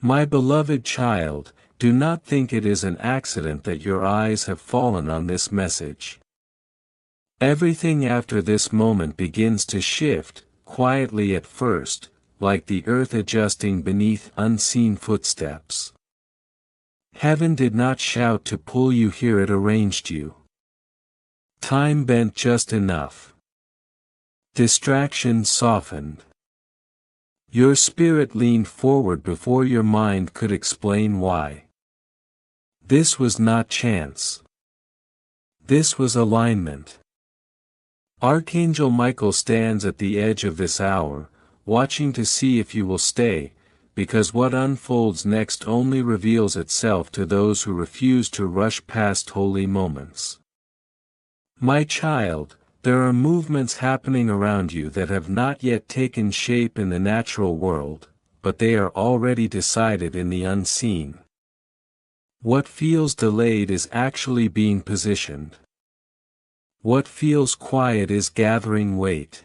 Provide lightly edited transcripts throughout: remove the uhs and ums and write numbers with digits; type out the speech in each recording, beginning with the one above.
My beloved child, do not think it is an accident that your eyes have fallen on this message. Everything after this moment begins to shift, quietly at first, like the earth adjusting beneath unseen footsteps. Heaven did not shout to pull you here, it arranged you. Time bent just enough. Distraction softened. Your spirit leaned forward before your mind could explain why. This was not chance. This was alignment. Archangel Michael stands at the edge of this hour, watching to see if you will stay, because what unfolds next only reveals itself to those who refuse to rush past holy moments. My child, there are movements happening around you that have not yet taken shape in the natural world, but they are already decided in the unseen. What feels delayed is actually being positioned. What feels quiet is gathering weight.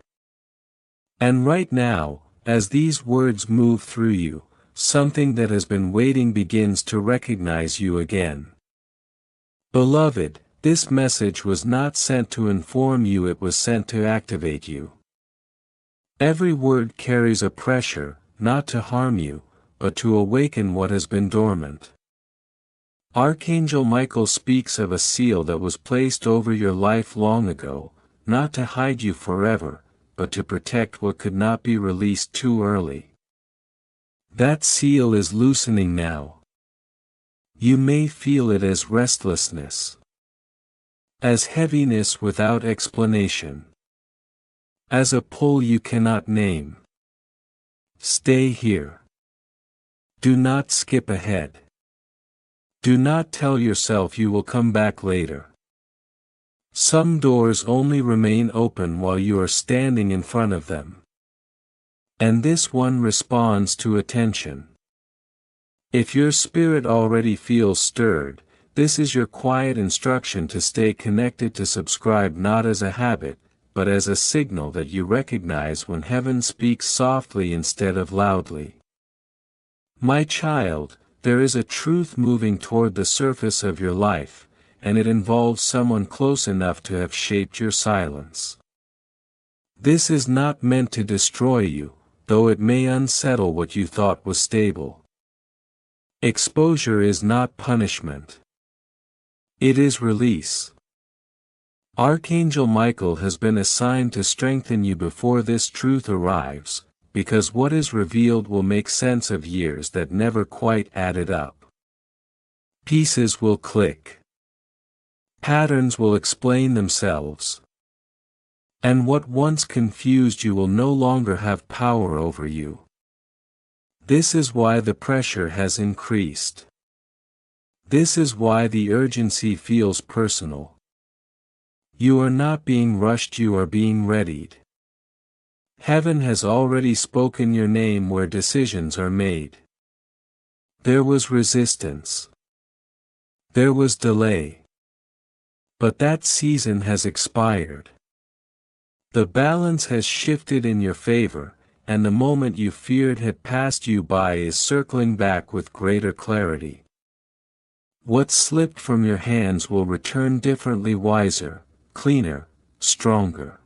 And right now, as these words move through you, something that has been waiting begins to recognize you again. Beloved, this message was not sent to inform you, it was sent to activate you. Every word carries a pressure, not to harm you, but to awaken what has been dormant. Archangel Michael speaks of a seal that was placed over your life long ago, not to hide you forever, but to protect what could not be released too early. That seal is loosening now. You may feel it as restlessness, as heaviness without explanation, as a pull you cannot name. Stay here. Do not skip ahead. Do not tell yourself you will come back later. Some doors only remain open while you are standing in front of them. And this one responds to attention. If your spirit already feels stirred, this is your quiet instruction to stay connected, to subscribe not as a habit, but as a signal that you recognize when heaven speaks softly instead of loudly. My child, there is a truth moving toward the surface of your life, and it involves someone close enough to have shaped your silence. This is not meant to destroy you, though it may unsettle what you thought was stable. Exposure is not punishment. It is release. Archangel Michael has been assigned to strengthen you before this truth arrives, because what is revealed will make sense of years that never quite added up. Pieces will click. Patterns will explain themselves. And what once confused you will no longer have power over you. This is why the pressure has increased. This is why the urgency feels personal. You are not being rushed, you are being readied. Heaven has already spoken your name where decisions are made. There was resistance. There was delay. But that season has expired. The balance has shifted in your favor, and the moment you feared had passed you by is circling back with greater clarity. What slipped from your hands will return differently, wiser, cleaner, stronger.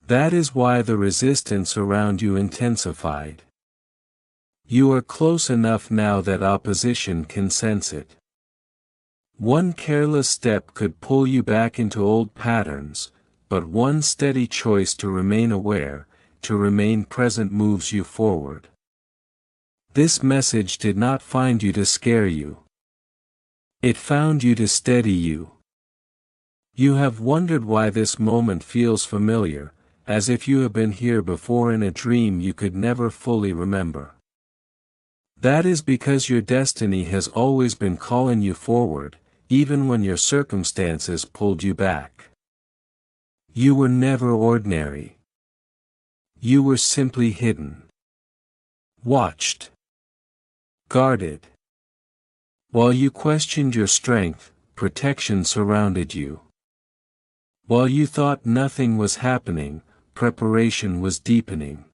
That is why the resistance around you intensified. You are close enough now that opposition can sense it. One careless step could pull you back into old patterns, but one steady choice to remain aware, to remain present moves you forward. This message did not find you to scare you. It found you to steady you. You have wondered why this moment feels familiar, as if you have been here before in a dream you could never fully remember. That is because your destiny has always been calling you forward, even when your circumstances pulled you back. You were never ordinary. You were simply hidden. Watched. Guarded. While you questioned your strength, protection surrounded you. While you thought nothing was happening, preparation was deepening.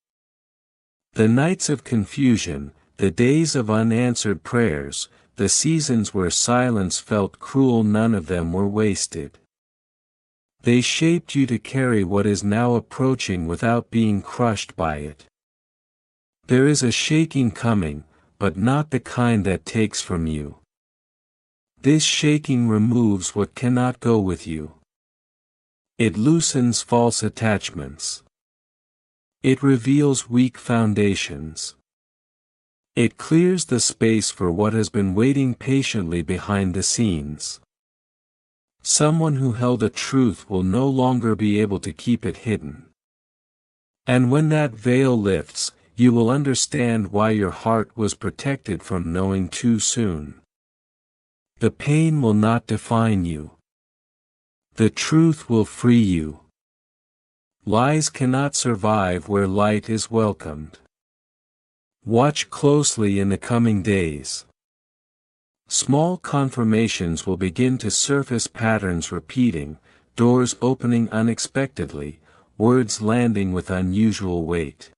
The nights of confusion, The days of unanswered prayers, the seasons where silence felt cruel, none of them were wasted. They shaped you to carry what is now approaching without being crushed by it. There is a shaking coming, but not the kind that takes from you. This shaking removes what cannot go with you. It loosens false attachments. It reveals weak foundations. It clears the space for what has been waiting patiently behind the scenes. Someone who held a truth will no longer be able to keep it hidden. And when that veil lifts, you will understand why your heart was protected from knowing too soon. The pain will not define you. The truth will free you. Lies cannot survive where light is welcomed. Watch closely in the coming days. Small confirmations will begin to surface, patterns repeating, doors opening unexpectedly, words landing with unusual weight.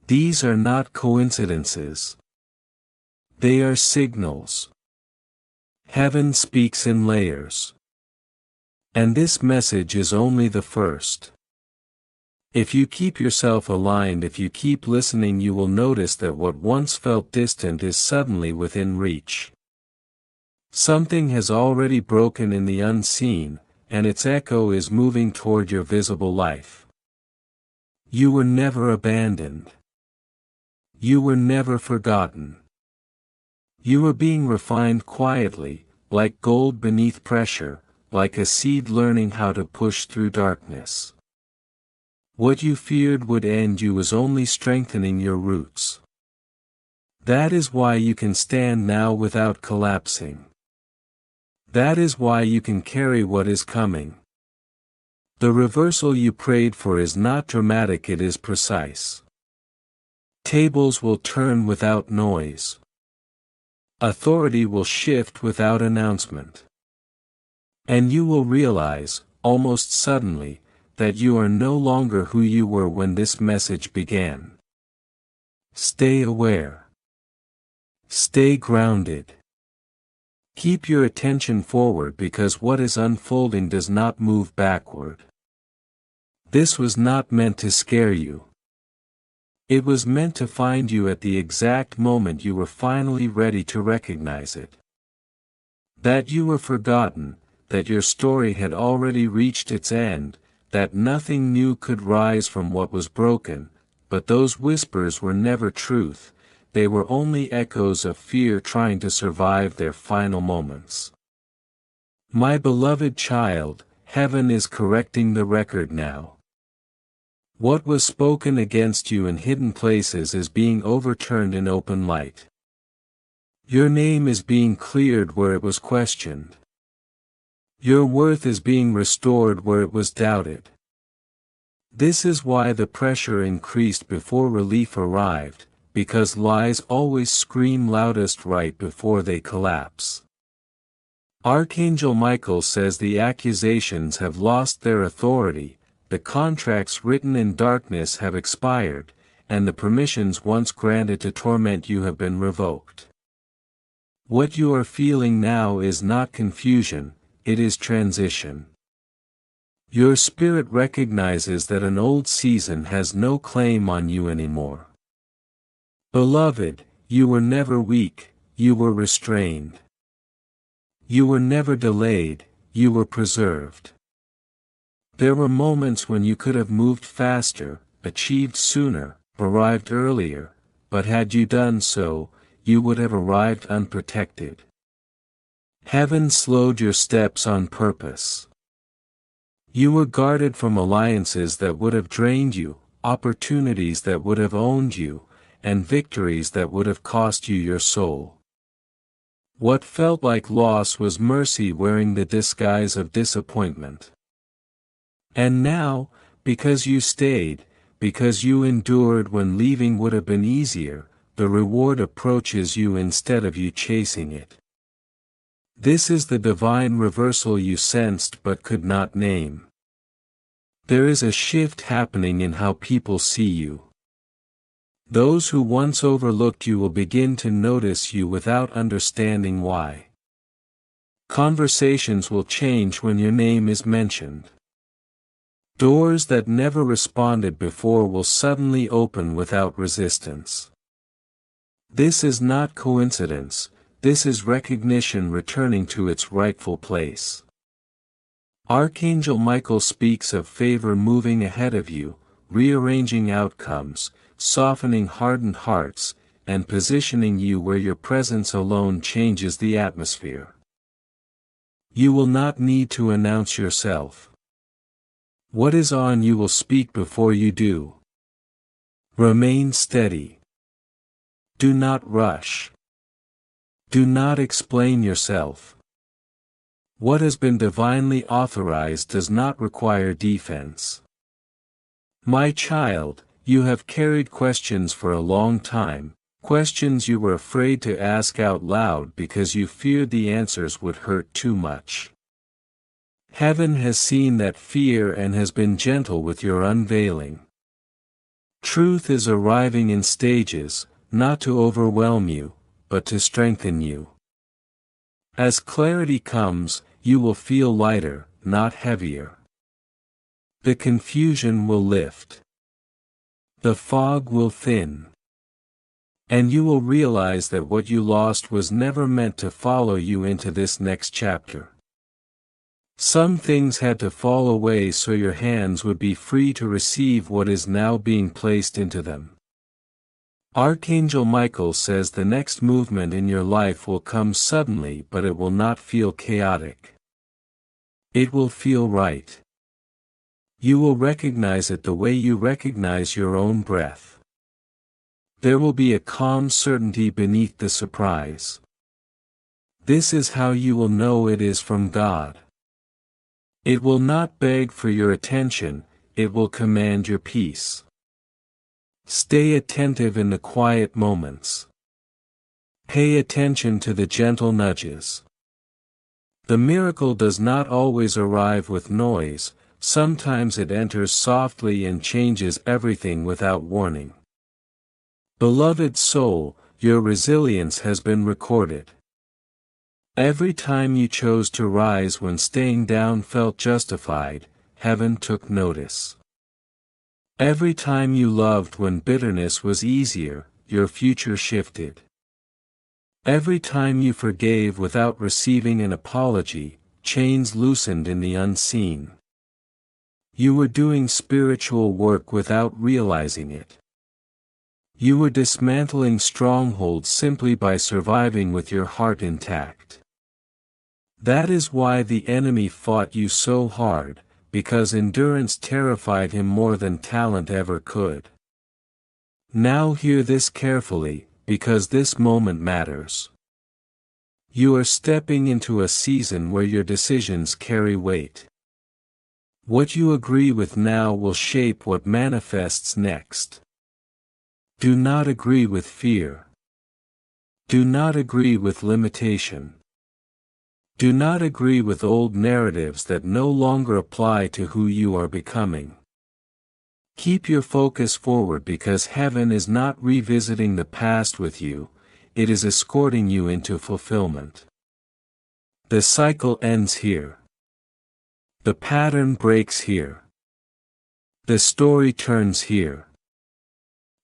These are not coincidences. They are signals. Heaven speaks in layers. And this message is only the first. If you keep yourself aligned, if you keep listening, you will notice that what once felt distant is suddenly within reach. Something has already broken in the unseen, and its echo is moving toward your visible life. You were never abandoned. You were never forgotten. You were being refined quietly, like gold beneath pressure, like a seed learning how to push through darkness. What you feared would end you was only strengthening your roots. That is why you can stand now without collapsing. That is why you can carry what is coming. The reversal you prayed for is not dramatic, it is precise. Tables will turn without noise. Authority will shift without announcement. And you will realize, almost suddenly, that you are no longer who you were when this message began. Stay aware. Stay grounded. Keep your attention forward, because what is unfolding does not move backward. This was not meant to scare you. It was meant to find you at the exact moment you were finally ready to recognize it. That you were forgotten, that your story had already reached its end, that nothing new could rise from what was broken, but those whispers were never truth, they were only echoes of fear trying to survive their final moments. My beloved child, heaven is correcting the record now. What was spoken against you in hidden places is being overturned in open light. Your name is being cleared where it was questioned. Your worth is being restored where it was doubted. This is why the pressure increased before relief arrived, because lies always scream loudest right before they collapse. Archangel Michael says the accusations have lost their authority, the contracts written in darkness have expired, and the permissions once granted to torment you have been revoked. What you are feeling now is not confusion, it is transition. Your spirit recognizes that an old season has no claim on you anymore. Beloved, you were never weak, you were restrained. You were never delayed, you were preserved. There were moments when you could have moved faster, achieved sooner, arrived earlier, but had you done so, you would have arrived unprotected. Heaven slowed your steps on purpose. You were guarded from alliances that would have drained you, opportunities that would have owned you, and victories that would have cost you your soul. What felt like loss was mercy wearing the disguise of disappointment. And now, because you stayed, because you endured when leaving would have been easier, the reward approaches you instead of you chasing it. This is the divine reversal you sensed but could not name. There is a shift happening in how people see you. Those who once overlooked you will begin to notice you without understanding why. Conversations will change when your name is mentioned. Doors that never responded before will suddenly open without resistance. This is not coincidence, this is recognition returning to its rightful place. Archangel Michael speaks of favor moving ahead of you, rearranging outcomes, softening hardened hearts, and positioning you where your presence alone changes the atmosphere. You will not need to announce yourself. What is on you will speak before you do. Remain steady. Do not rush. Do not explain yourself. What has been divinely authorized does not require defense. My child, you have carried questions for a long time, questions you were afraid to ask out loud because you feared the answers would hurt too much. Heaven has seen that fear and has been gentle with your unveiling. Truth is arriving in stages, not to overwhelm you, but to strengthen you. As clarity comes, you will feel lighter, not heavier. The confusion will lift. The fog will thin. And you will realize that what you lost was never meant to follow you into this next chapter. Some things had to fall away so your hands would be free to receive what is now being placed into them. Archangel Michael says the next movement in your life will come suddenly, but it will not feel chaotic. It will feel right. You will recognize it the way you recognize your own breath. There will be a calm certainty beneath the surprise. This is how you will know it is from God. It will not beg for your attention, it will command your peace. Stay attentive in the quiet moments. Pay attention to the gentle nudges. The miracle does not always arrive with noise, sometimes it enters softly and changes everything without warning. Beloved soul, your resilience has been recorded. Every time you chose to rise when staying down felt justified, heaven took notice. Every time you loved when bitterness was easier, your future shifted. Every time you forgave without receiving an apology, chains loosened in the unseen. You were doing spiritual work without realizing it. You were dismantling strongholds simply by surviving with your heart intact. That is why the enemy fought you so hard, because endurance terrified him more than talent ever could. Now hear this carefully, because this moment matters. You are stepping into a season where your decisions carry weight. What you agree with now will shape what manifests next. Do not agree with fear. Do not agree with limitation. Do not agree with old narratives that no longer apply to who you are becoming. Keep your focus forward because heaven is not revisiting the past with you, it is escorting you into fulfillment. The cycle ends here. The pattern breaks here. The story turns here.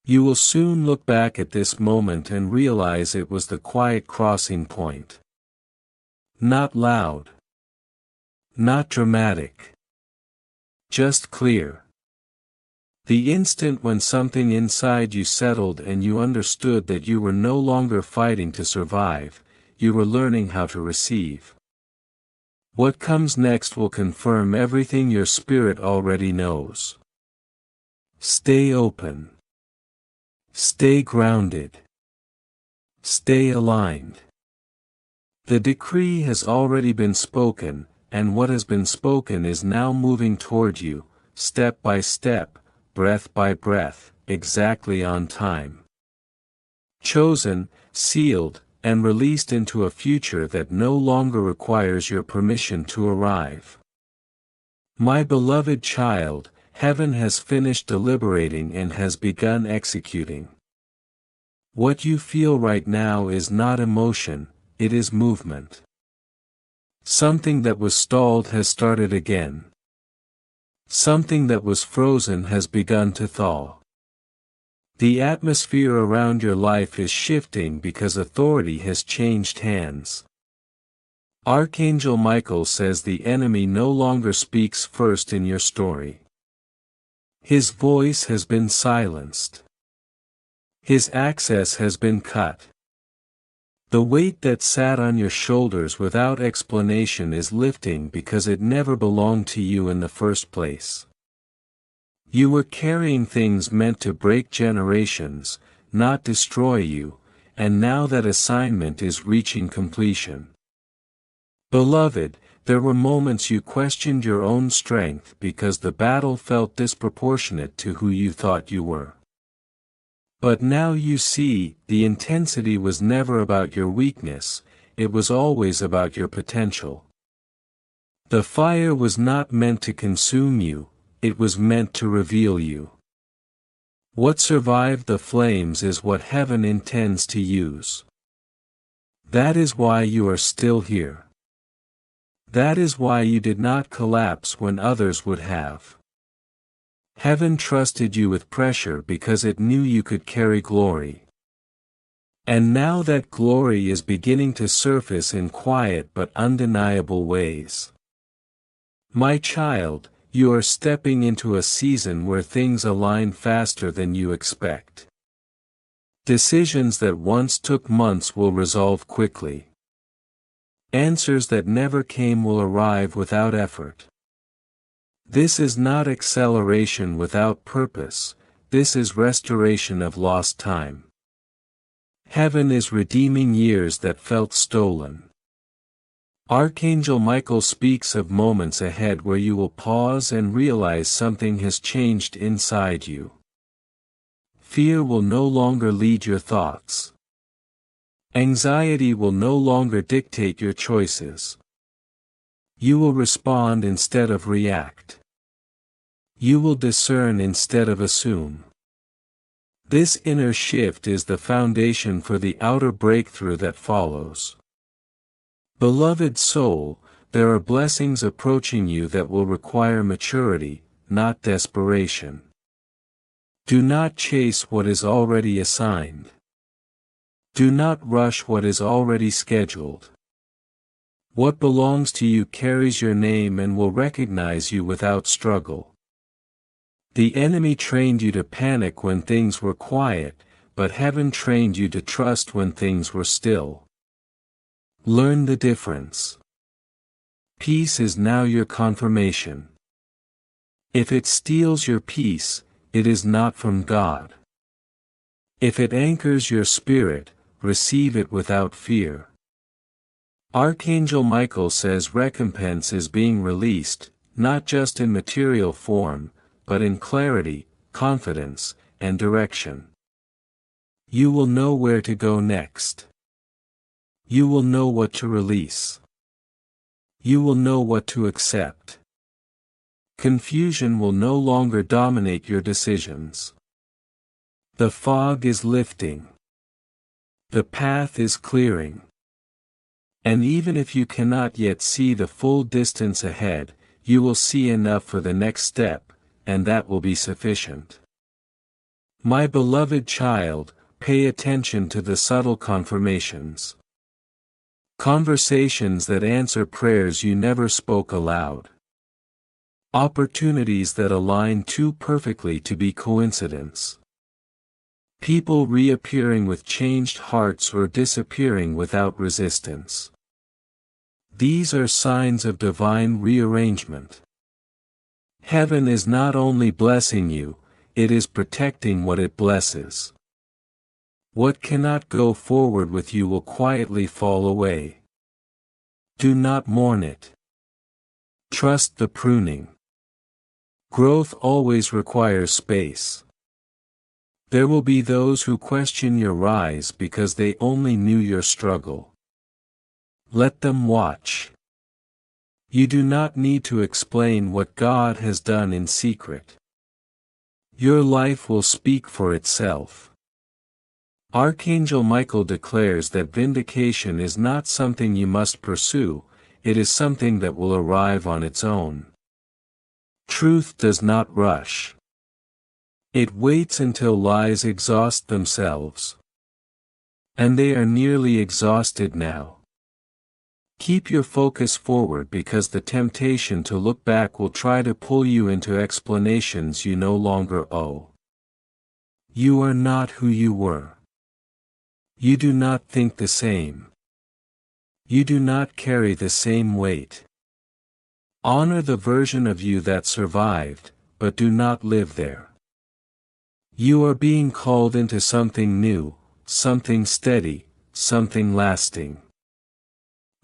You will soon look back at this moment and realize it was the quiet crossing point. Not loud. Not dramatic. Just clear. The instant when something inside you settled and you understood that you were no longer fighting to survive, you were learning how to receive. What comes next will confirm everything your spirit already knows. Stay open. Stay grounded. Stay aligned. The decree has already been spoken, and what has been spoken is now moving toward you, step by step, breath by breath, exactly on time. Chosen, sealed, and released into a future that no longer requires your permission to arrive. My beloved child, heaven has finished deliberating and has begun executing. What you feel right now is not emotion, it is movement. Something that was stalled has started again. Something that was frozen has begun to thaw. The atmosphere around your life is shifting because authority has changed hands. Archangel Michael says the enemy no longer speaks first in your story. His voice has been silenced. His access has been cut. The weight that sat on your shoulders without explanation is lifting because it never belonged to you in the first place. You were carrying things meant to break generations, not destroy you, and now that assignment is reaching completion. Beloved, there were moments you questioned your own strength because the battle felt disproportionate to who you thought you were. But now you see, the intensity was never about your weakness, it was always about your potential. The fire was not meant to consume you, it was meant to reveal you. What survived the flames is what heaven intends to use. That is why you are still here. That is why you did not collapse when others would have. Heaven trusted you with pressure because it knew you could carry glory. And now that glory is beginning to surface in quiet but undeniable ways. My child, you are stepping into a season where things align faster than you expect. Decisions that once took months will resolve quickly. Answers that never came will arrive without effort. This is not acceleration without purpose, this is restoration of lost time. Heaven is redeeming years that felt stolen. Archangel Michael speaks of moments ahead where you will pause and realize something has changed inside you. Fear will no longer lead your thoughts. Anxiety will no longer dictate your choices. You will respond instead of react. You will discern instead of assume. This inner shift is the foundation for the outer breakthrough that follows. Beloved soul, there are blessings approaching you that will require maturity, not desperation. Do not chase what is already assigned. Do not rush what is already scheduled. What belongs to you carries your name and will recognize you without struggle. The enemy trained you to panic when things were quiet, but heaven trained you to trust when things were still. Learn the difference. Peace is now your confirmation. If it steals your peace, it is not from God. If it anchors your spirit, receive it without fear. Archangel Michael says recompense is being released, not just in material form, but in clarity, confidence, and direction. You will know where to go next. You will know what to release. You will know what to accept. Confusion will no longer dominate your decisions. The fog is lifting. The path is clearing. And even if you cannot yet see the full distance ahead, you will see enough for the next step, and that will be sufficient. My beloved child, pay attention to the subtle confirmations. Conversations that answer prayers you never spoke aloud. Opportunities that align too perfectly to be coincidence. People reappearing with changed hearts or disappearing without resistance. These are signs of divine rearrangement. Heaven is not only blessing you, it is protecting what it blesses. What cannot go forward with you will quietly fall away. Do not mourn it. Trust the pruning. Growth always requires space. There will be those who question your rise because they only knew your struggle. Let them watch. You do not need to explain what God has done in secret. Your life will speak for itself. Archangel Michael declares that vindication is not something you must pursue, it is something that will arrive on its own. Truth does not rush. It waits until lies exhaust themselves. And they are nearly exhausted now. Keep your focus forward because the temptation to look back will try to pull you into explanations you no longer owe. You are not who you were. You do not think the same. You do not carry the same weight. Honor the version of you that survived, but do not live there. You are being called into something new, something steady, something lasting.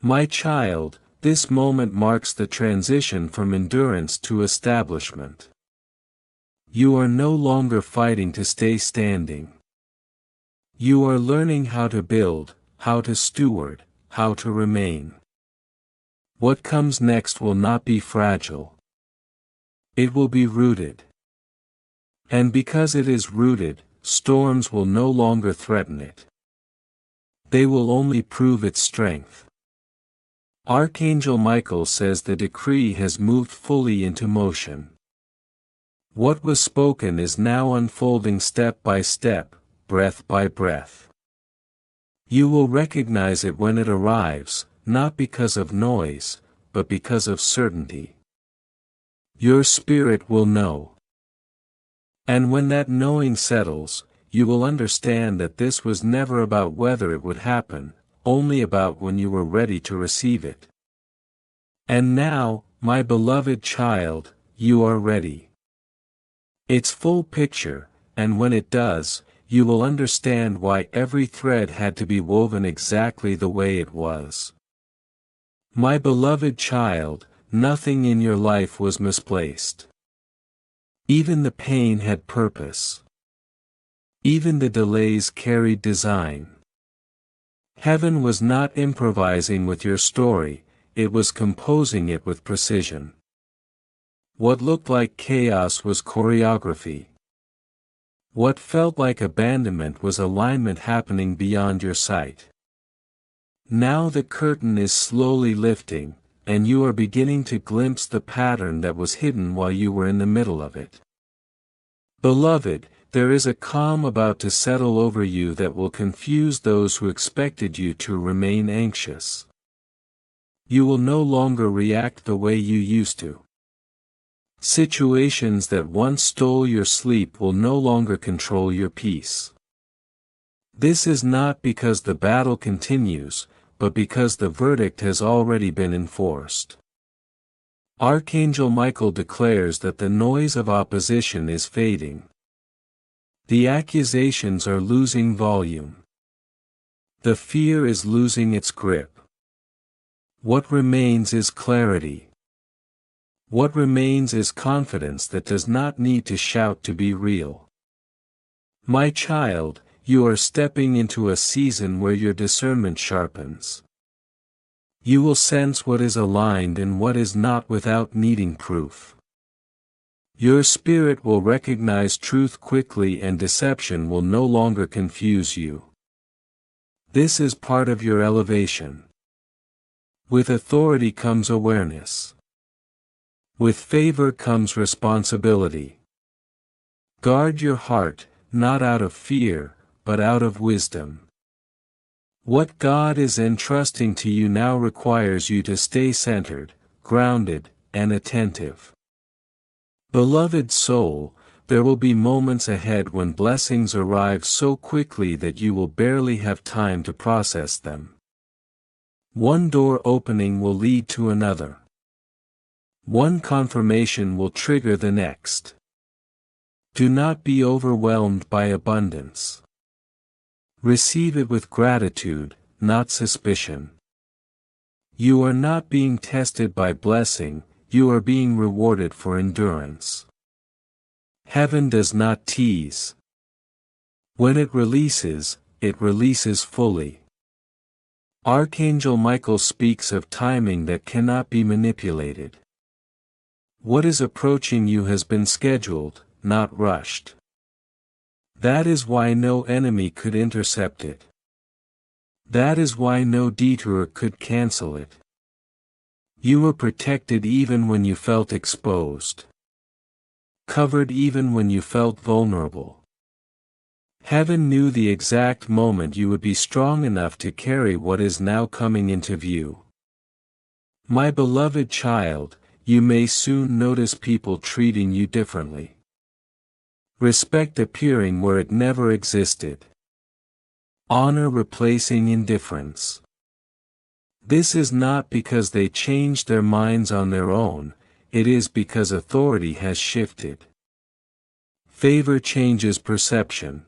My child, this moment marks the transition from endurance to establishment. You are no longer fighting to stay standing. You are learning how to build, how to steward, how to remain. What comes next will not be fragile. It will be rooted. And because it is rooted, storms will no longer threaten it. They will only prove its strength. Archangel Michael says the decree has moved fully into motion. What was spoken is now unfolding step by step, breath by breath. You will recognize it when it arrives, not because of noise, but because of certainty. Your spirit will know. And when that knowing settles, you will understand that this was never about whether it would happen, only about when you were ready to receive it. And now, my beloved child, you are ready. Its full picture, and when it does, you will understand why every thread had to be woven exactly the way it was. My beloved child, nothing in your life was misplaced. Even the pain had purpose. Even the delays carried design. Heaven was not improvising with your story, it was composing it with precision. What looked like chaos was choreography. What felt like abandonment was alignment happening beyond your sight. Now the curtain is slowly lifting, and you are beginning to glimpse the pattern that was hidden while you were in the middle of it. Beloved, there is a calm about to settle over you that will confuse those who expected you to remain anxious. You will no longer react the way you used to. Situations that once stole your sleep will no longer control your peace. This is not because the battle continues, but because the verdict has already been enforced. Archangel Michael declares that the noise of opposition is fading. The accusations are losing volume. The fear is losing its grip. What remains is clarity. What remains is confidence that does not need to shout to be real. My child, you are stepping into a season where your discernment sharpens. You will sense what is aligned and what is not without needing proof. Your spirit will recognize truth quickly and deception will no longer confuse you. This is part of your elevation. With authority comes awareness. With favor comes responsibility. Guard your heart, not out of fear, but out of wisdom. What God is entrusting to you now requires you to stay centered, grounded, and attentive. Beloved soul, there will be moments ahead when blessings arrive so quickly that you will barely have time to process them. One door opening will lead to another. One confirmation will trigger the next. Do not be overwhelmed by abundance. Receive it with gratitude, not suspicion. You are not being tested by blessing, you are being rewarded for endurance. Heaven does not tease. When it releases fully. Archangel Michael speaks of timing that cannot be manipulated. What is approaching you has been scheduled, not rushed. That is why no enemy could intercept it. That is why no detour could cancel it. You were protected even when you felt exposed. Covered even when you felt vulnerable. Heaven knew the exact moment you would be strong enough to carry what is now coming into view. My beloved child, you may soon notice people treating you differently. Respect appearing where it never existed. Honor replacing indifference. This is not because they changed their minds on their own, it is because authority has shifted. Favor changes perception.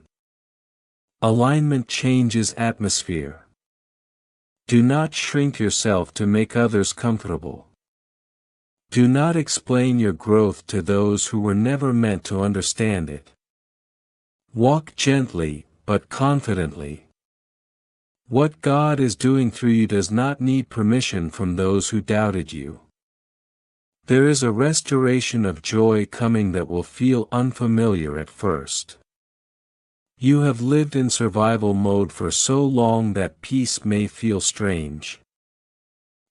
Alignment changes atmosphere. Do not shrink yourself to make others comfortable. Do not explain your growth to those who were never meant to understand it. Walk gently, but confidently. What God is doing through you does not need permission from those who doubted you. There is a restoration of joy coming that will feel unfamiliar at first. You have lived in survival mode for so long that peace may feel strange.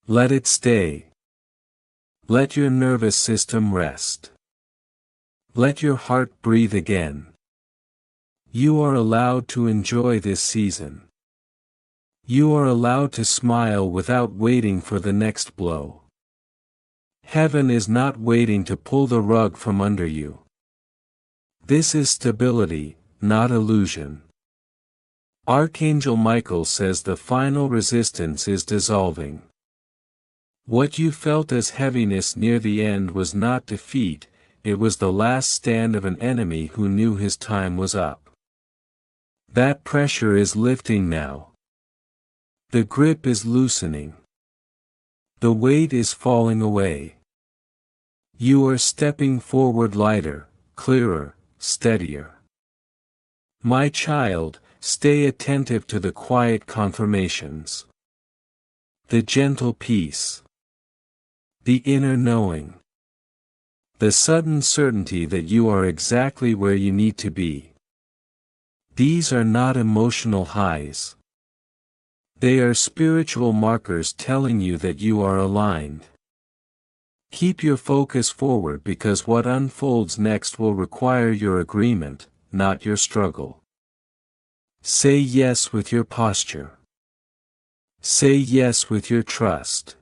Let it stay. Let your nervous system rest. Let your heart breathe again. You are allowed to enjoy this season. You are allowed to smile without waiting for the next blow. Heaven is not waiting to pull the rug from under you. This is stability, not illusion. Archangel Michael says the final resistance is dissolving. What you felt as heaviness near the end was not defeat, it was the last stand of an enemy who knew his time was up. That pressure is lifting now. The grip is loosening. The weight is falling away. You are stepping forward lighter, clearer, steadier. My child, stay attentive to the quiet confirmations. The gentle peace. The inner knowing. The sudden certainty that you are exactly where you need to be. These are not emotional highs. They are spiritual markers telling you that you are aligned. Keep your focus forward because what unfolds next will require your agreement, not your struggle. Say yes with your posture. Say yes with your trust.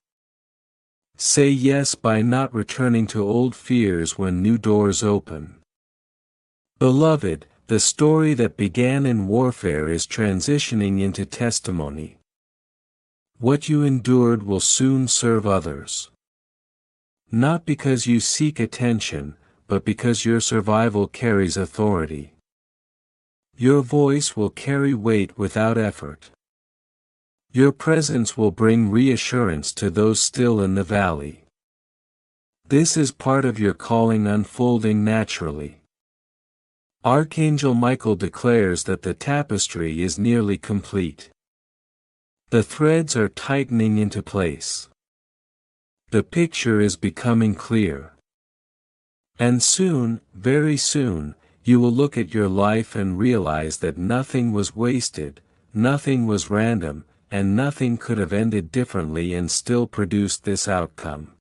Say yes by not returning to old fears when new doors open. Beloved, the story that began in warfare is transitioning into testimony. What you endured will soon serve others. Not because you seek attention, but because your survival carries authority. Your voice will carry weight without effort. Your presence will bring reassurance to those still in the valley. This is part of your calling unfolding naturally. Archangel Michael declares that the tapestry is nearly complete. The threads are tightening into place. The picture is becoming clear. And soon, very soon, you will look at your life and realize that nothing was wasted, nothing was random, and nothing could have ended differently and still produced this outcome.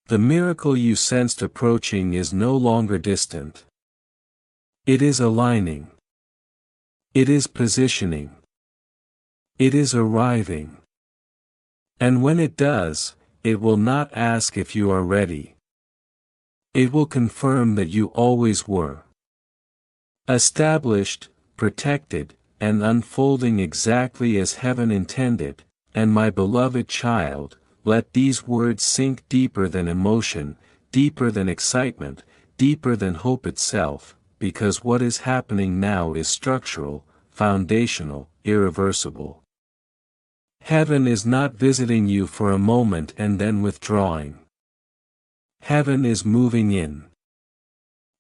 The miracle you sensed approaching is no longer distant. It is aligning. It is positioning. It is arriving. And when it does, it will not ask if you are ready. It will confirm that you always were. Established, protected, and unfolding exactly as heaven intended, and my beloved child, let these words sink deeper than emotion, deeper than excitement, deeper than hope itself, because what is happening now is structural, foundational, irreversible. Heaven is not visiting you for a moment and then withdrawing. Heaven is moving in.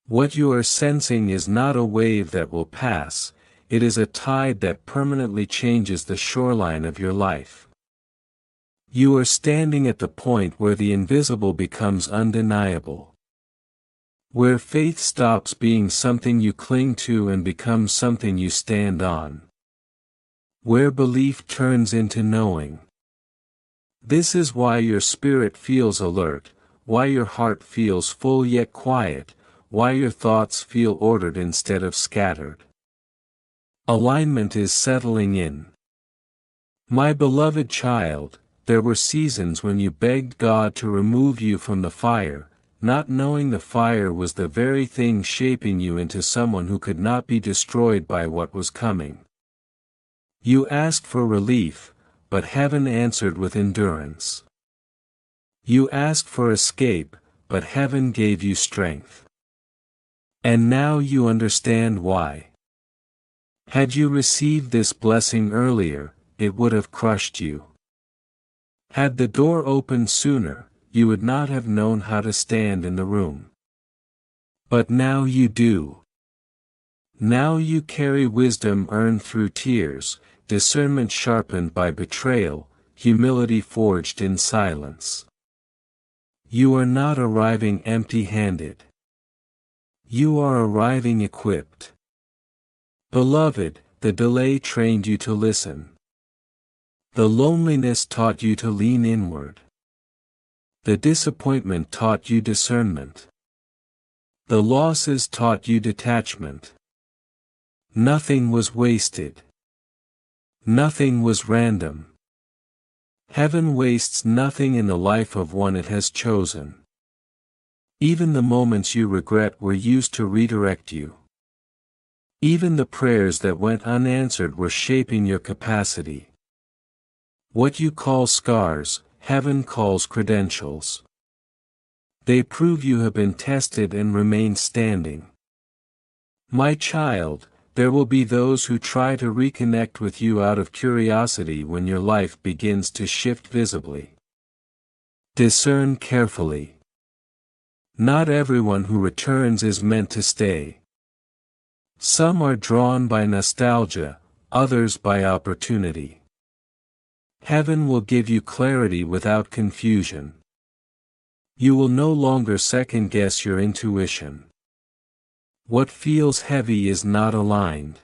What you are sensing is not a wave that will pass, it is a tide that permanently changes the shoreline of your life. You are standing at the point where the invisible becomes undeniable. Where faith stops being something you cling to and becomes something you stand on. Where belief turns into knowing. This is why your spirit feels alert, why your heart feels full yet quiet, why your thoughts feel ordered instead of scattered. Alignment is settling in. My beloved child, there were seasons when you begged God to remove you from the fire, not knowing the fire was the very thing shaping you into someone who could not be destroyed by what was coming. You asked for relief, but heaven answered with endurance. You asked for escape, but heaven gave you strength. And now you understand why. Had you received this blessing earlier, it would have crushed you. Had the door opened sooner, you would not have known how to stand in the room. But now you do. Now you carry wisdom earned through tears, discernment sharpened by betrayal, humility forged in silence. You are not arriving empty-handed. You are arriving equipped. Beloved, the delay trained you to listen. The loneliness taught you to lean inward. The disappointment taught you discernment. The losses taught you detachment. Nothing was wasted. Nothing was random. Heaven wastes nothing in the life of one it has chosen. Even the moments you regret were used to redirect you. Even the prayers that went unanswered were shaping your capacity. What you call scars, heaven calls credentials. They prove you have been tested and remain standing. My child, there will be those who try to reconnect with you out of curiosity when your life begins to shift visibly. Discern carefully. Not everyone who returns is meant to stay. Some are drawn by nostalgia, others by opportunity. Heaven will give you clarity without confusion. You will no longer second-guess your intuition. What feels heavy is not aligned.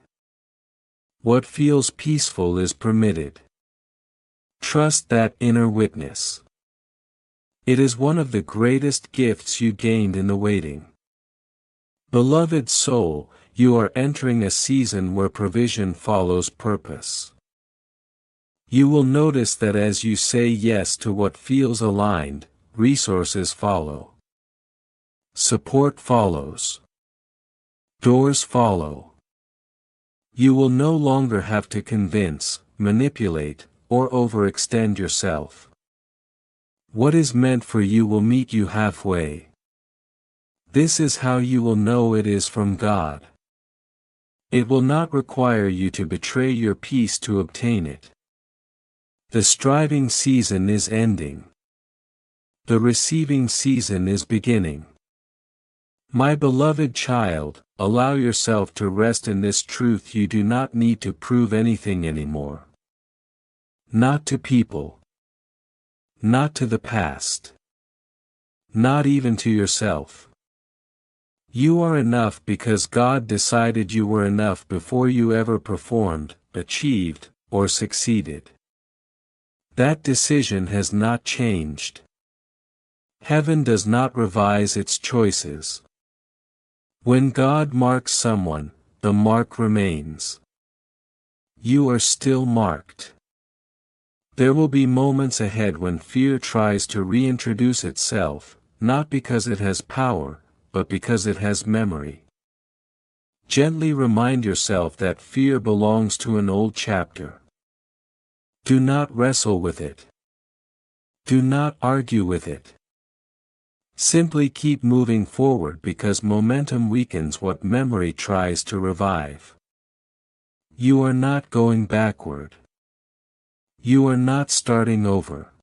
What feels peaceful is permitted. Trust that inner witness. It is one of the greatest gifts you gained in the waiting. Beloved soul, you are entering a season where provision follows purpose. You will notice that as you say yes to what feels aligned, resources follow. Support follows. Doors follow. You will no longer have to convince, manipulate, or overextend yourself. What is meant for you will meet you halfway. This is how you will know it is from God. It will not require you to betray your peace to obtain it. The striving season is ending. The receiving season is beginning. My beloved child, allow yourself to rest in this truth: you do not need to prove anything anymore. Not to people. Not to the past. Not even to yourself. You are enough because God decided you were enough before you ever performed, achieved, or succeeded. That decision has not changed. Heaven does not revise its choices. When God marks someone, the mark remains. You are still marked. There will be moments ahead when fear tries to reintroduce itself, not because it has power, but because it has memory. Gently remind yourself that fear belongs to an old chapter. Do not wrestle with it. Do not argue with it. Simply keep moving forward because momentum weakens what memory tries to revive. You are not going backward. You are not starting over.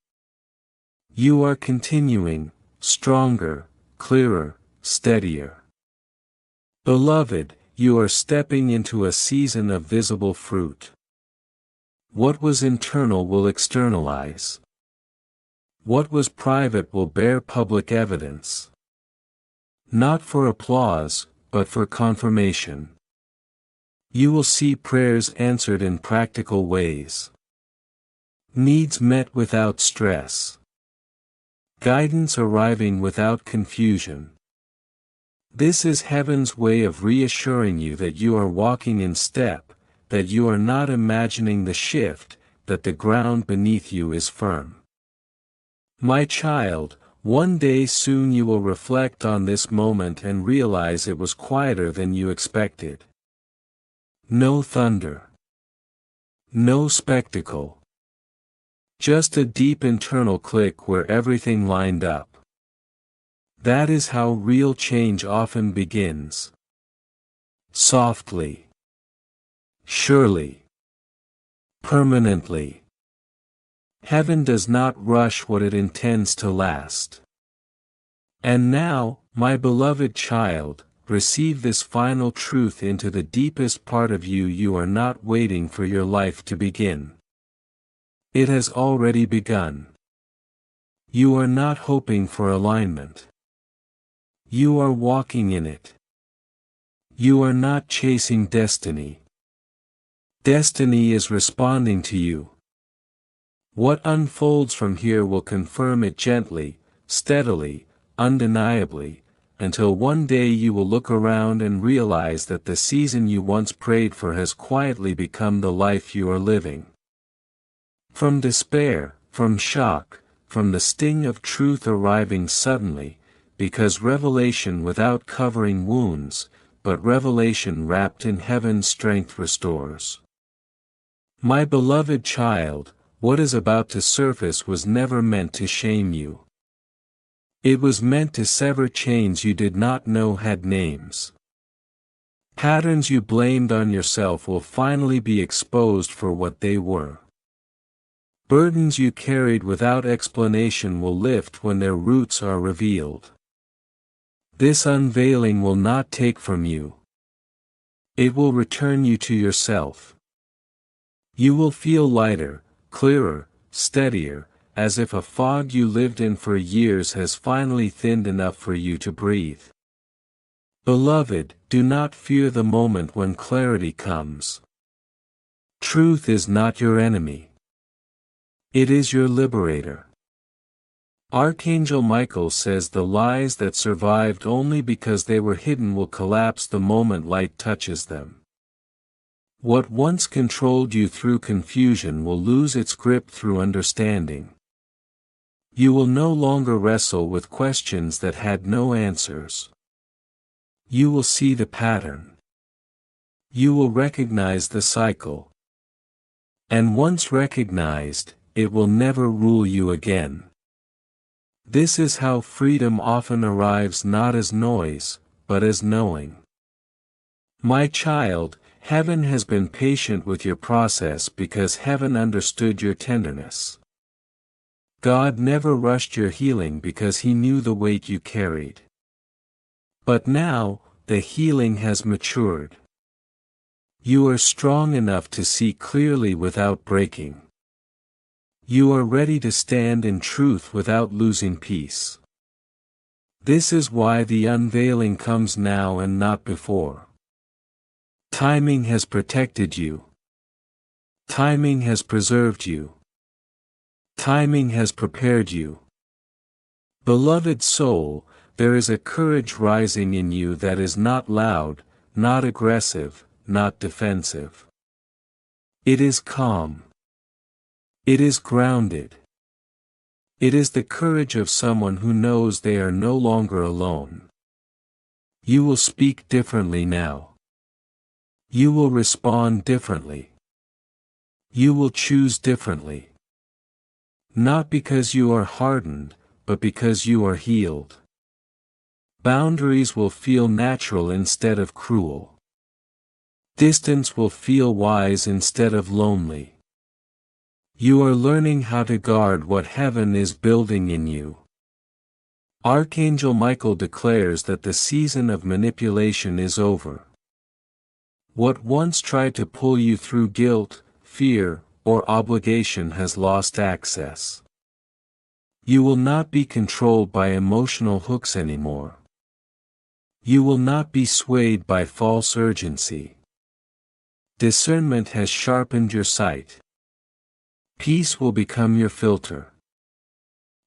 You are continuing, stronger, clearer, steadier. Beloved, you are stepping into a season of visible fruit. What was internal will externalize. What was private will bear public evidence. Not for applause, but for confirmation. You will see prayers answered in practical ways. Needs met without stress. Guidance arriving without confusion. This is heaven's way of reassuring you that you are walking in step, that you are not imagining the shift, that the ground beneath you is firm. My child, one day soon you will reflect on this moment and realize it was quieter than you expected. No thunder. No spectacle. Just a deep internal click where everything lined up. That is how real change often begins. Softly. Surely. Permanently. Heaven does not rush what it intends to last. And now, my beloved child, receive this final truth into the deepest part of you. You are not waiting for your life to begin. It has already begun. You are not hoping for alignment. You are walking in it. You are not chasing destiny. Destiny is responding to you. What unfolds from here will confirm it gently, steadily, undeniably, until one day you will look around and realize that the season you once prayed for has quietly become the life you are living. From despair, from shock, from the sting of truth arriving suddenly, because revelation without covering wounds, but revelation wrapped in heaven's strength restores. My beloved child, what is about to surface was never meant to shame you. It was meant to sever chains you did not know had names. Patterns you blamed on yourself will finally be exposed for what they were. Burdens you carried without explanation will lift when their roots are revealed. This unveiling will not take from you. It will return you to yourself. You will feel lighter, clearer, steadier, as if a fog you lived in for years has finally thinned enough for you to breathe. Beloved, do not fear the moment when clarity comes. Truth is not your enemy. It is your liberator. Archangel Michael says the lies that survived only because they were hidden will collapse the moment light touches them. What once controlled you through confusion will lose its grip through understanding. You will no longer wrestle with questions that had no answers. You will see the pattern. You will recognize the cycle. And once recognized, it will never rule you again. This is how freedom often arrives, not as noise, but as knowing. My child, heaven has been patient with your process because heaven understood your tenderness. God never rushed your healing because he knew the weight you carried. But now, the healing has matured. You are strong enough to see clearly without breaking. You are ready to stand in truth without losing peace. This is why the unveiling comes now and not before. Timing has protected you. Timing has preserved you. Timing has prepared you. Beloved soul, there is a courage rising in you that is not loud, not aggressive, not defensive. It is calm. It is grounded. It is the courage of someone who knows they are no longer alone. You will speak differently now. You will respond differently. You will choose differently. Not because you are hardened, but because you are healed. Boundaries will feel natural instead of cruel. Distance will feel wise instead of lonely. You are learning how to guard what heaven is building in you. Archangel Michael declares that the season of manipulation is over. What once tried to pull you through guilt, fear, or obligation has lost access. You will not be controlled by emotional hooks anymore. You will not be swayed by false urgency. Discernment has sharpened your sight. Peace will become your filter.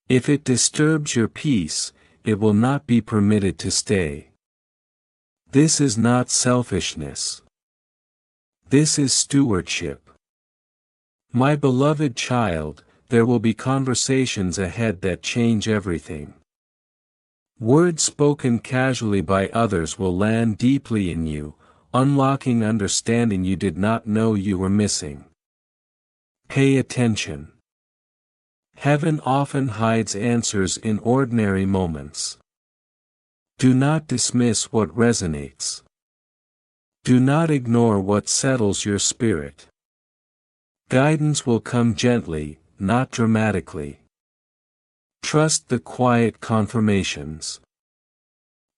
If it disturbs your peace, it will not be permitted to stay. This is not selfishness. This is stewardship. My beloved child, there will be conversations ahead that change everything. Words spoken casually by others will land deeply in you, unlocking understanding you did not know you were missing. Pay attention. Heaven often hides answers in ordinary moments. Do not dismiss what resonates. Do not ignore what settles your spirit. Guidance will come gently, not dramatically. Trust the quiet confirmations.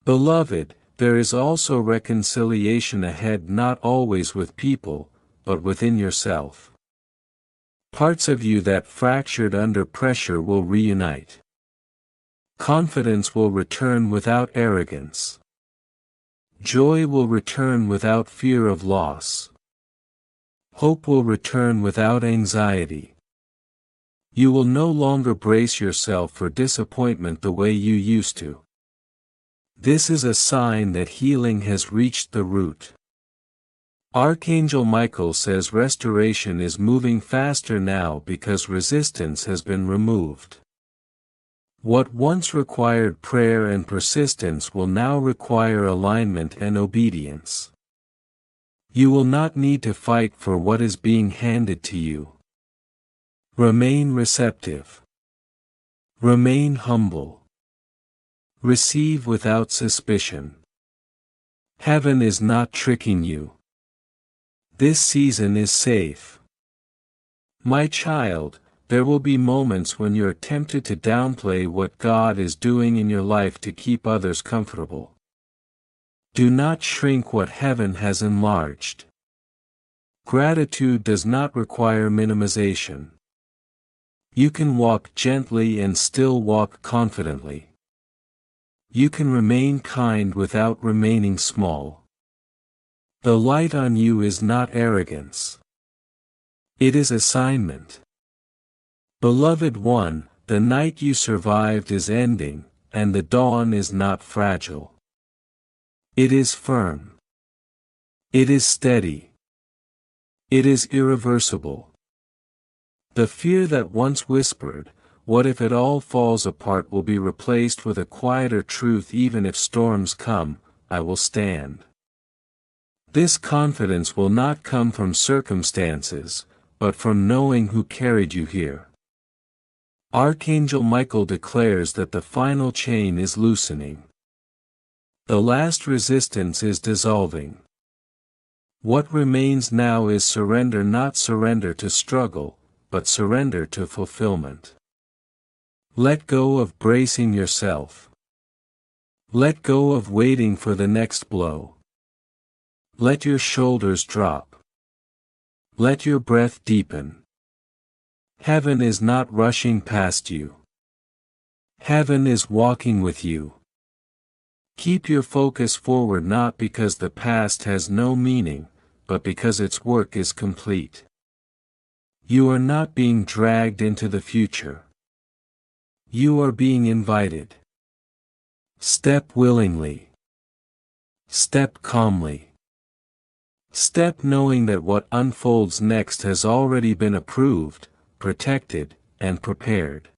Beloved, there is also reconciliation ahead, not always with people, but within yourself. Parts of you that fractured under pressure will reunite. Confidence will return without arrogance. Joy will return without fear of loss. Hope will return without anxiety. You will no longer brace yourself for disappointment the way you used to. This is a sign that healing has reached the root. Archangel Michael says restoration is moving faster now because resistance has been removed. What once required prayer and persistence will now require alignment and obedience. You will not need to fight for what is being handed to you. Remain receptive. Remain humble. Receive without suspicion. Heaven is not tricking you. This season is safe. My child, there will be moments when you're tempted to downplay what God is doing in your life to keep others comfortable. Do not shrink what heaven has enlarged. Gratitude does not require minimization. You can walk gently and still walk confidently. You can remain kind without remaining small. The light on you is not arrogance. It is assignment. Beloved one, the night you survived is ending, and the dawn is not fragile. It is firm. It is steady. It is irreversible. The fear that once whispered, "What if it all falls apart?" will be replaced with a quieter truth. Even if storms come, I will stand. This confidence will not come from circumstances, but from knowing who carried you here. Archangel Michael declares that the final chain is loosening. The last resistance is dissolving. What remains now is surrender, not surrender to struggle, but surrender to fulfillment. Let go of bracing yourself. Let go of waiting for the next blow. Let your shoulders drop. Let your breath deepen. Heaven is not rushing past you. Heaven is walking with you. Keep your focus forward, not because the past has no meaning, but because its work is complete. You are not being dragged into the future. You are being invited. Step willingly. Step calmly. Step knowing that what unfolds next has already been approved, protected, and prepared.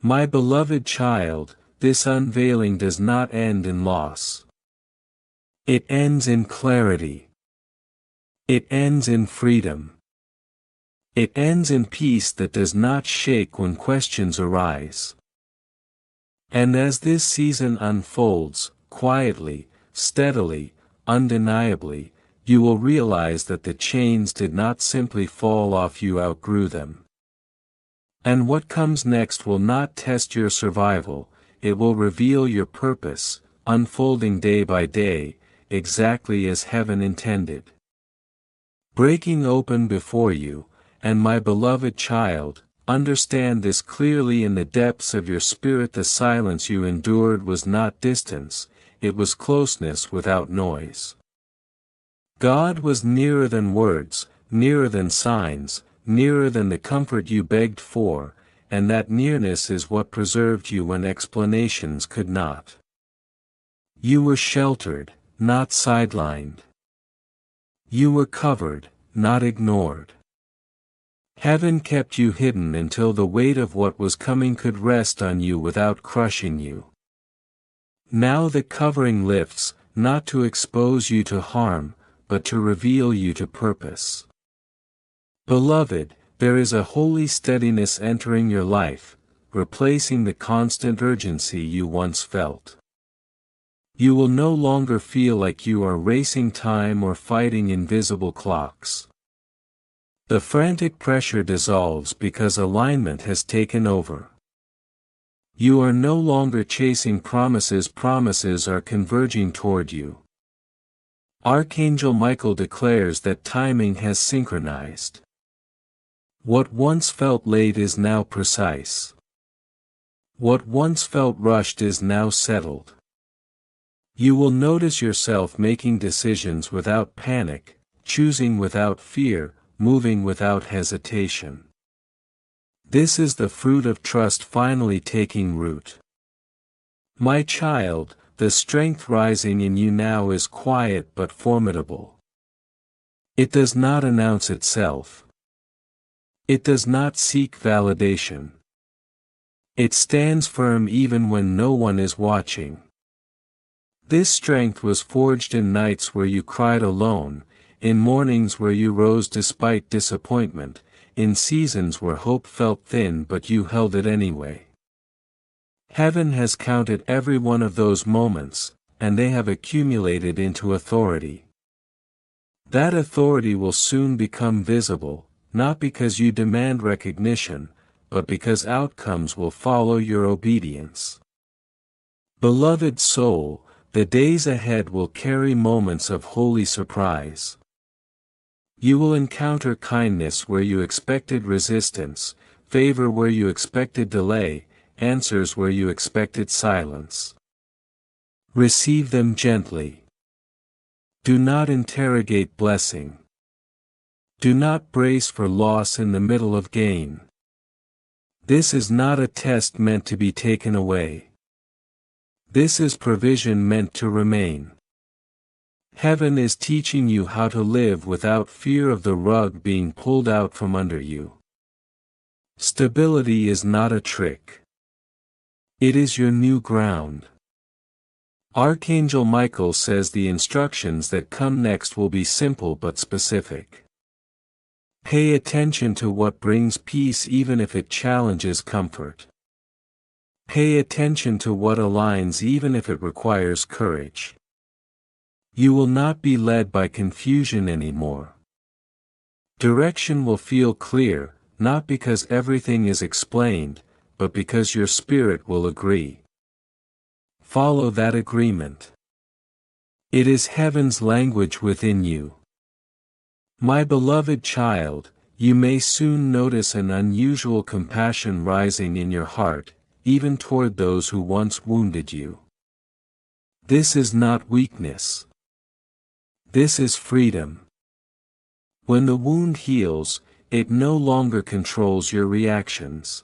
My beloved child, this unveiling does not end in loss. It ends in clarity. It ends in freedom. It ends in peace that does not shake when questions arise. And as this season unfolds, quietly, steadily, undeniably, you will realize that the chains did not simply fall off, you outgrew them. And what comes next will not test your survival, it will reveal your purpose, unfolding day by day, exactly as heaven intended. Breaking open before you, and my beloved child, understand this clearly in the depths of your spirit: the silence you endured was not distance, it was closeness without noise. God was nearer than words, nearer than signs, nearer than the comfort you begged for, and that nearness is what preserved you when explanations could not. You were sheltered, not sidelined. You were covered, not ignored. Heaven kept you hidden until the weight of what was coming could rest on you without crushing you. Now the covering lifts, not to expose you to harm, but to reveal you to purpose. Beloved, there is a holy steadiness entering your life, replacing the constant urgency you once felt. You will no longer feel like you are racing time or fighting invisible clocks. The frantic pressure dissolves because alignment has taken over. You are no longer chasing promises, promises are converging toward you. Archangel Michael declares that timing has synchronized. What once felt late is now precise. What once felt rushed is now settled. You will notice yourself making decisions without panic, choosing without fear, moving without hesitation. This is the fruit of trust finally taking root. My child, the strength rising in you now is quiet but formidable. It does not announce itself. It does not seek validation. It stands firm even when no one is watching. This strength was forged in nights where you cried alone, in mornings where you rose despite disappointment, in seasons where hope felt thin but you held it anyway. Heaven has counted every one of those moments, and they have accumulated into authority. That authority will soon become visible, not because you demand recognition, but because outcomes will follow your obedience. Beloved soul, the days ahead will carry moments of holy surprise. You will encounter kindness where you expected resistance, favor where you expected delay, answers where you expected silence. Receive them gently. Do not interrogate blessing. Do not brace for loss in the middle of gain. This is not a test meant to be taken away. This is provision meant to remain. Heaven is teaching you how to live without fear of the rug being pulled out from under you. Stability is not a trick. It is your new ground. Archangel Michael says the instructions that come next will be simple but specific. Pay attention to what brings peace even if it challenges comfort. Pay attention to what aligns even if it requires courage. You will not be led by confusion anymore. Direction will feel clear, not because everything is explained, but because your spirit will agree. Follow that agreement. It is heaven's language within you. My beloved child, you may soon notice an unusual compassion rising in your heart, even toward those who once wounded you. This is not weakness. This is freedom. When the wound heals, it no longer controls your reactions.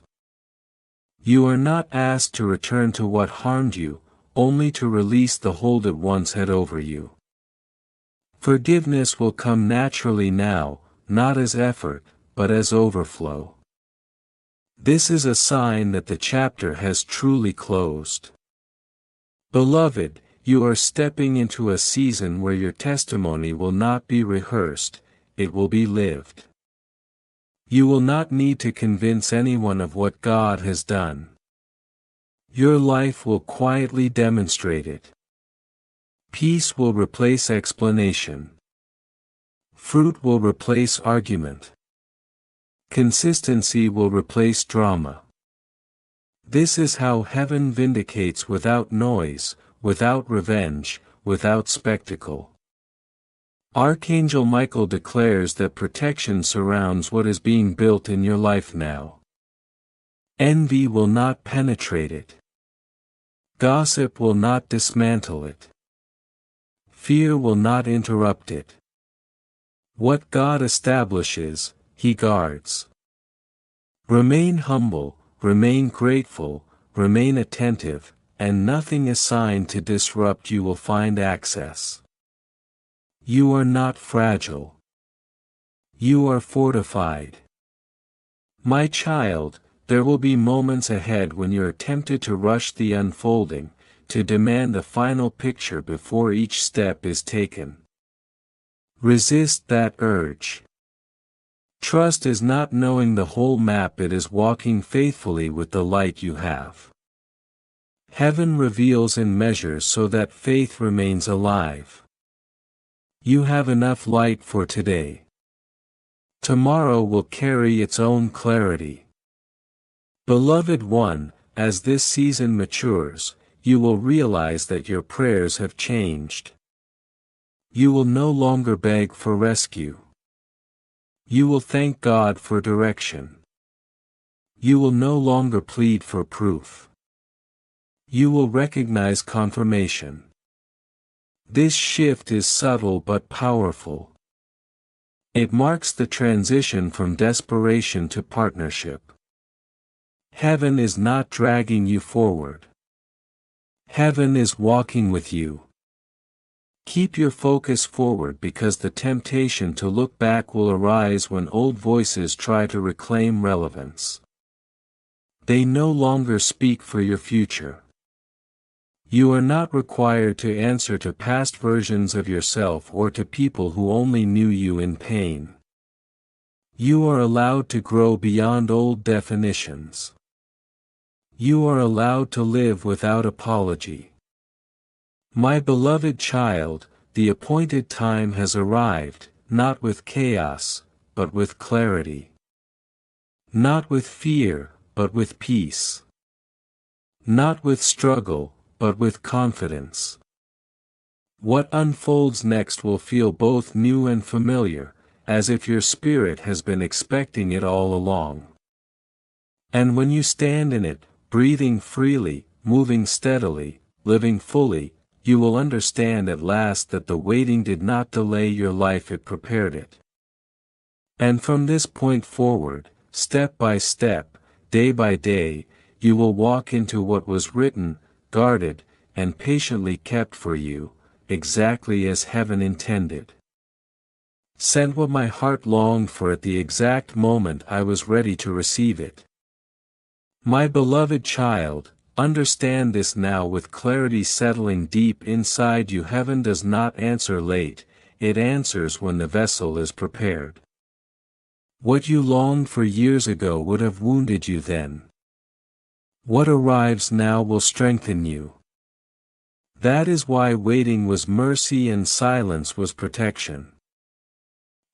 You are not asked to return to what harmed you, only to release the hold it once had over you. Forgiveness will come naturally now, not as effort, but as overflow. This is a sign that the chapter has truly closed. Beloved, you are stepping into a season where your testimony will not be rehearsed, it will be lived. You will not need to convince anyone of what God has done. Your life will quietly demonstrate it. Peace will replace explanation. Fruit will replace argument. Consistency will replace drama. This is how heaven vindicates without noise, without revenge, without spectacle. Archangel Michael declares that protection surrounds what is being built in your life now. Envy will not penetrate it. Gossip will not dismantle it. Fear will not interrupt it. What God establishes, He guards. Remain humble, remain grateful, remain attentive, and nothing assigned to disrupt you will find access. You are not fragile. You are fortified. My child, there will be moments ahead when you're tempted to rush the unfolding, to demand a final picture before each step is taken. Resist that urge. Trust is not knowing the whole map, it is walking faithfully with the light you have. Heaven reveals in measures so that faith remains alive. You have enough light for today. Tomorrow will carry its own clarity. Beloved one, as this season matures, you will realize that your prayers have changed. You will no longer beg for rescue. You will thank God for direction. You will no longer plead for proof. You will recognize confirmation. This shift is subtle but powerful. It marks the transition from desperation to partnership. Heaven is not dragging you forward. Heaven is walking with you. Keep your focus forward, because the temptation to look back will arise when old voices try to reclaim relevance. They no longer speak for your future. You are not required to answer to past versions of yourself or to people who only knew you in pain. You are allowed to grow beyond old definitions. You are allowed to live without apology. My beloved child, the appointed time has arrived, not with chaos, but with clarity. Not with fear, but with peace. Not with struggle, but with confidence. What unfolds next will feel both new and familiar, as if your spirit has been expecting it all along. And when you stand in it, breathing freely, moving steadily, living fully, you will understand at last that the waiting did not delay your life, it prepared it. And from this point forward, step by step, day by day, you will walk into what was written, guarded, and patiently kept for you, exactly as heaven intended. Sent what my heart longed for at the exact moment I was ready to receive it. My beloved child, understand this now with clarity settling deep inside you. Heaven does not answer late, it answers when the vessel is prepared. What you longed for years ago would have wounded you then. What arrives now will strengthen you. That is why waiting was mercy and silence was protection.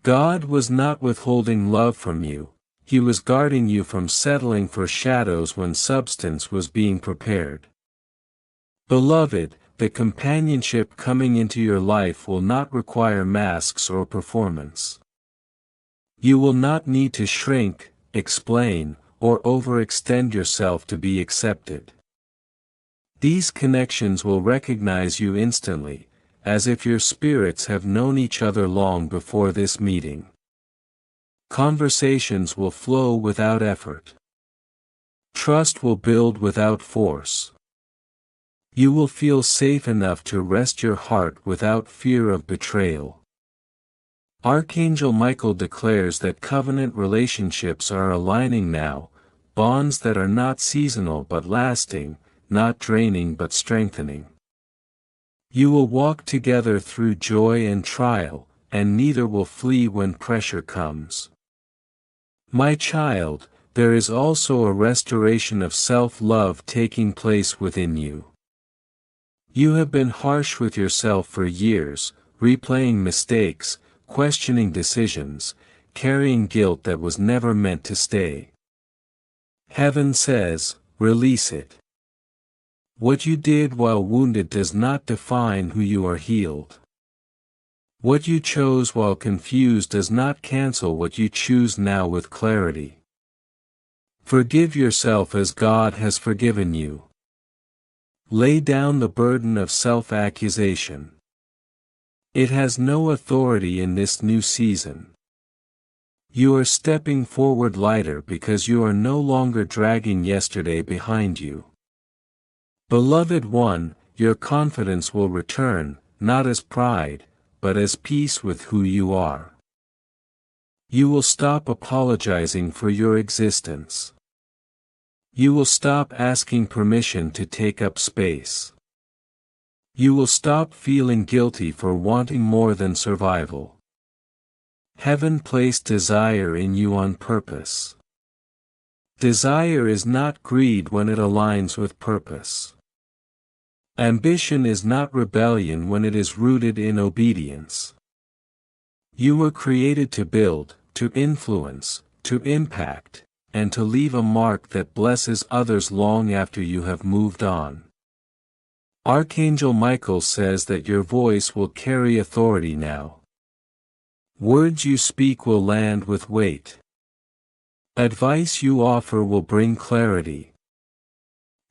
God was not withholding love from you, He was guarding you from settling for shadows when substance was being prepared. Beloved, the companionship coming into your life will not require masks or performance. You will not need to shrink, explain, or overextend yourself to be accepted. These connections will recognize you instantly, as if your spirits have known each other long before this meeting. Conversations will flow without effort. Trust will build without force. You will feel safe enough to rest your heart without fear of betrayal. Archangel Michael declares that covenant relationships are aligning now, bonds that are not seasonal but lasting, not draining but strengthening. You will walk together through joy and trial, and neither will flee when pressure comes. My child, there is also a restoration of self-love taking place within you. You have been harsh with yourself for years, replaying mistakes, questioning decisions, carrying guilt that was never meant to stay. Heaven says, release it. What you did while wounded does not define who you are healed. What you chose while confused does not cancel what you choose now with clarity. Forgive yourself as God has forgiven you. Lay down the burden of self-accusation. It has no authority in this new season. You are stepping forward lighter because you are no longer dragging yesterday behind you. Beloved one, your confidence will return, not as pride, but as peace with who you are. You will stop apologizing for your existence. You will stop asking permission to take up space. You will stop feeling guilty for wanting more than survival. Heaven placed desire in you on purpose. Desire is not greed when it aligns with purpose. Ambition is not rebellion when it is rooted in obedience. You were created to build, to influence, to impact, and to leave a mark that blesses others long after you have moved on. Archangel Michael says that your voice will carry authority now. Words you speak will land with weight. Advice you offer will bring clarity.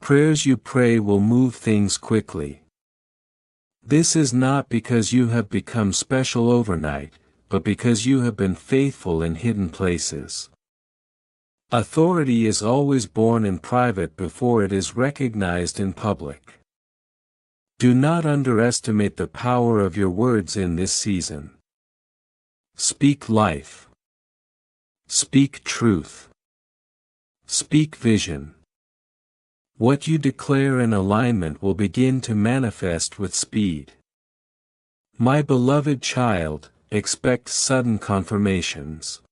Prayers you pray will move things quickly. This is not because you have become special overnight, but because you have been faithful in hidden places. Authority is always born in private before it is recognized in public. Do not underestimate the power of your words in this season. Speak life. Speak truth. Speak vision. What you declare in alignment will begin to manifest with speed. My beloved child, expect sudden confirmations.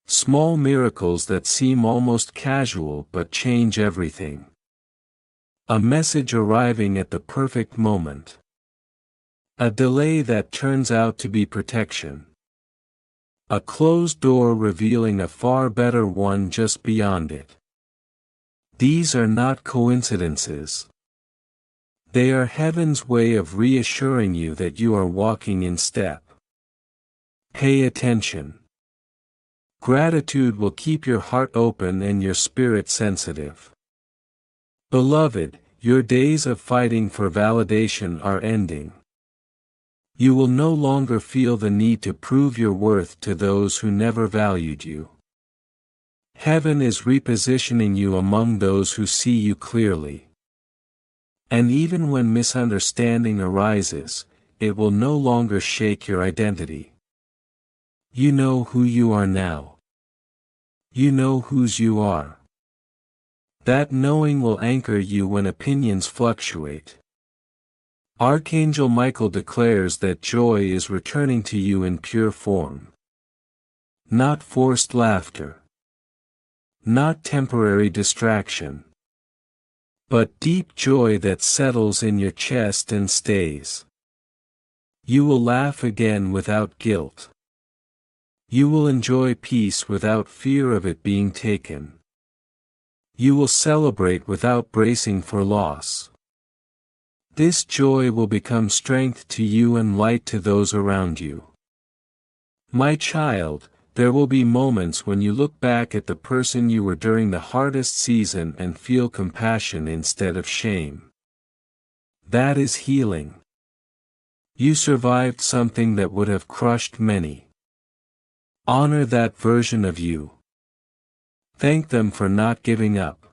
Small miracles that seem almost casual but change everything. A message arriving at the perfect moment. A delay that turns out to be protection. A closed door revealing a far better one just beyond it. These are not coincidences. They are heaven's way of reassuring you that you are walking in step. Pay attention. Gratitude will keep your heart open and your spirit sensitive. Beloved, your days of fighting for validation are ending. You will no longer feel the need to prove your worth to those who never valued you. Heaven is repositioning you among those who see you clearly. And even when misunderstanding arises, it will no longer shake your identity. You know who you are now. You know whose you are. That knowing will anchor you when opinions fluctuate. Archangel Michael declares that joy is returning to you in pure form. Not forced laughter. Not temporary distraction. But deep joy that settles in your chest and stays. You will laugh again without guilt. You will enjoy peace without fear of it being taken. You will celebrate without bracing for loss. This joy will become strength to you and light to those around you. My child, there will be moments when you look back at the person you were during the hardest season and feel compassion instead of shame. That is healing. You survived something that would have crushed many. Honor that version of you. Thank them for not giving up.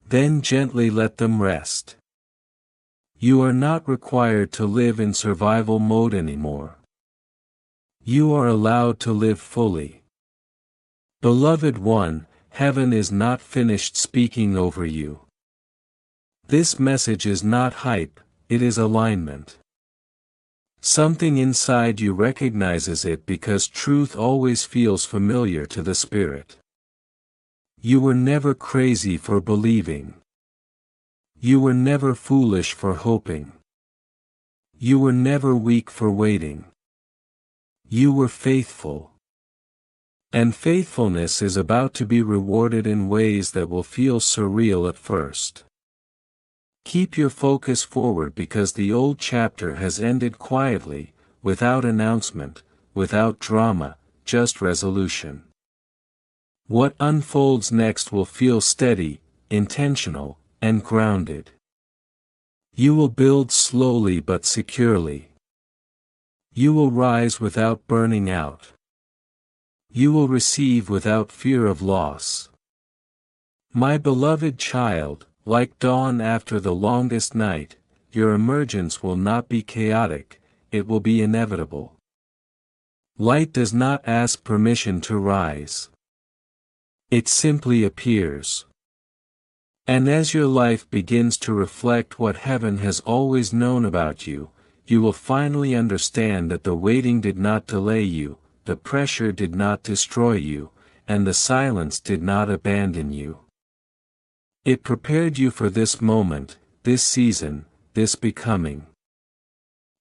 Then gently let them rest. You are not required to live in survival mode anymore. You are allowed to live fully. Beloved one, heaven is not finished speaking over you. This message is not hype, it is alignment. Something inside you recognizes it because truth always feels familiar to the spirit. You were never crazy for believing. You were never foolish for hoping. You were never weak for waiting. You were faithful. And faithfulness is about to be rewarded in ways that will feel surreal at first. Keep your focus forward because the old chapter has ended quietly, without announcement, without drama, just resolution. What unfolds next will feel steady, intentional, and grounded. You will build slowly but securely. You will rise without burning out. You will receive without fear of loss. My beloved child, like dawn after the longest night, your emergence will not be chaotic, it will be inevitable. Light does not ask permission to rise. It simply appears. And as your life begins to reflect what heaven has always known about you, you will finally understand that the waiting did not delay you, the pressure did not destroy you, and the silence did not abandon you. It prepared you for this moment, this season, this becoming.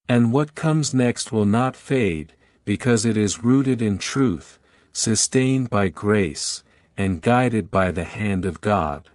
And what comes next will not fade, because it is rooted in truth, sustained by grace, and guided by the hand of God.